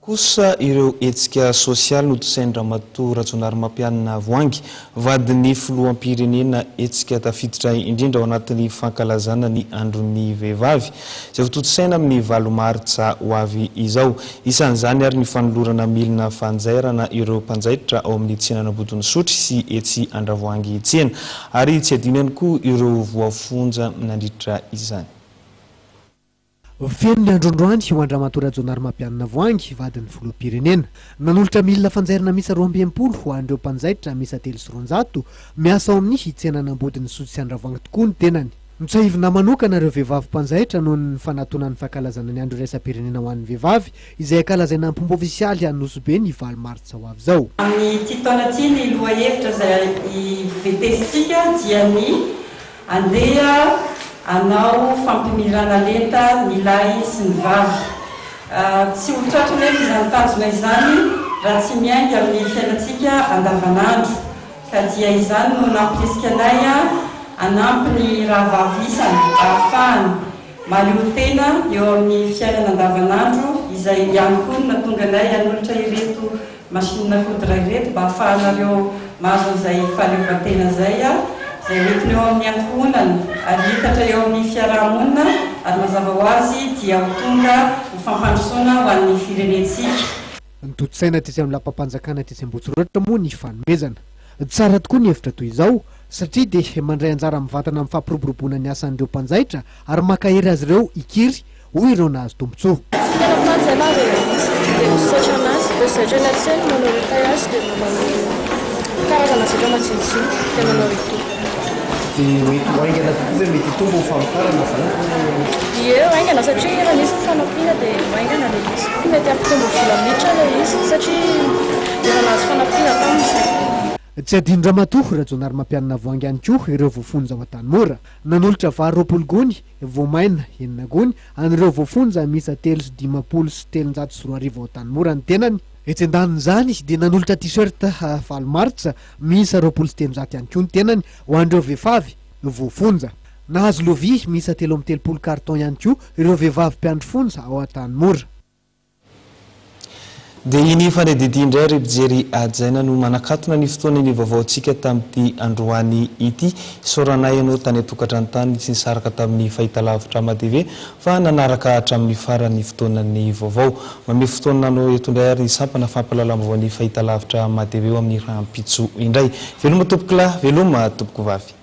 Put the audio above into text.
Kosa ireo etsika sosialy notosain'ny Ramatoa Rajaonary Mampianina Voangy vadin'ny filoham-pirenena etsika tafiditra indrindra ao anatin'ny fankalazana ny andron'ny vehivavy izay votosaina amin'ny 8 Martsa ho avy izao. Isan'izany ary ny fanolorana milina fanjairana ireo mpanjaitra ao amin'ny tsenan'Ambodiny Sotry sy etsy Andravoahangy tsena ary tsy adino ihany koa ireo voafonja nandritra izany. Feno ny androandroany ho Ramatoa Rajaonary Mampianina Voangy vadin'ny filoham-pirenena nanolotra milina fanjairana misa 20 ho an'ireo mpanjaitra misa 300 miasa ao amin'ny tsenan'Ambodiny Sotry sy Andravoahangy tokoa ny tenany. Mitsahivina manokana ireo vehivavy mpanjaitra noho ny fanantonan'ny fankalazana ny andro iraisam-pirenena ho an'ny vehivavy izay ankalazaina am-pomba ofisialy an'Nosy ny 8 Martsa ho avy izao. Amin'ny ity taona ity ny lohahevitra izay ivetesitsika dia ny andeha anao fampimirana lenta ny lahy sy ny vavy. Tsy ho tratra nefa izany tanjona izany raha tsy miainga amin'ny fiainantsika andavanandro ka dia izany no nampirisika anay hanampy ny rahavavy ahafahany mahaleo tena eo amin'ny fiainana andavanandro izay ihany koa no nahatonga anay hanolotra ireto masinina foudre ireto mba ahafahanareo mahazo izay fahaleovantena izay izay entiny eo amin'ny ankohonany ary hitatra eo amin'ny fiarahamonina ary mazava ho azy dia ho tonga ho fampandrosoana ho an'ny firenentsika. Ny toto-tsaina aty amin'ny lampam-panjakana aty Ambotsiratra moa ny fanomezana. Tsara tokoa ny hevitra toy izao satria dia mandray anjara mivantana amin'ny fampiroboroboana ny asan'ireo mpanjaitra ary makahery azy ireo ikiry hoy ireo nahazo tombotsoa. Tena fanjana dia misaotra anazy dia zaitra anaty sainy manao retay azy dia manao karazana zaitra matsinotsiny dia manao retoa. Dia mety haingana tokoa ve mety tombo fampifarana zany? Ie, haingana satria raha nisy fanampiana dia haingana ilay izy. Mety ampitombo volamitra ilay izy satria efa nahazo fanampiana tamin'izay. Tsy adino Ramatoa Rajaonary Mampianina Voangy ihany koa ireo voafonja ao Antanimora nanolotra vary 20 gony voamaina 9 gony an'ireo voafonja misa 350 sy 340 ao Antanimora ny tenany. Etsy andanin'izany dia nanolotra t-shirt 8 Martsa misa 20 sy 300 ihany koa ny tenany ho an'ireo vehivavy voafonja. Nahazo lovia misa 330 carton ihany koa ireo vehivavy mpiandry fonja ao Antanimora. Dia iny fanedidy indray ry mpijery ajaina no manakatona ny fotoana ny vaovaontsika tamin'ity androany ity. Soranay ianao tany atokantrano tany tsy nisaraka tamin'ny fahitalavitra AMA-TV fa nanaraka hatramin'ny farany fotoanan'ny vaovao. Mame fotoana anao eto indray ary sampana fampalalam-baovany fahitalavitra AMA-TV eo amin'ny rahampitso indray. Veloma tompoko lahy, veloma tompoko vavy.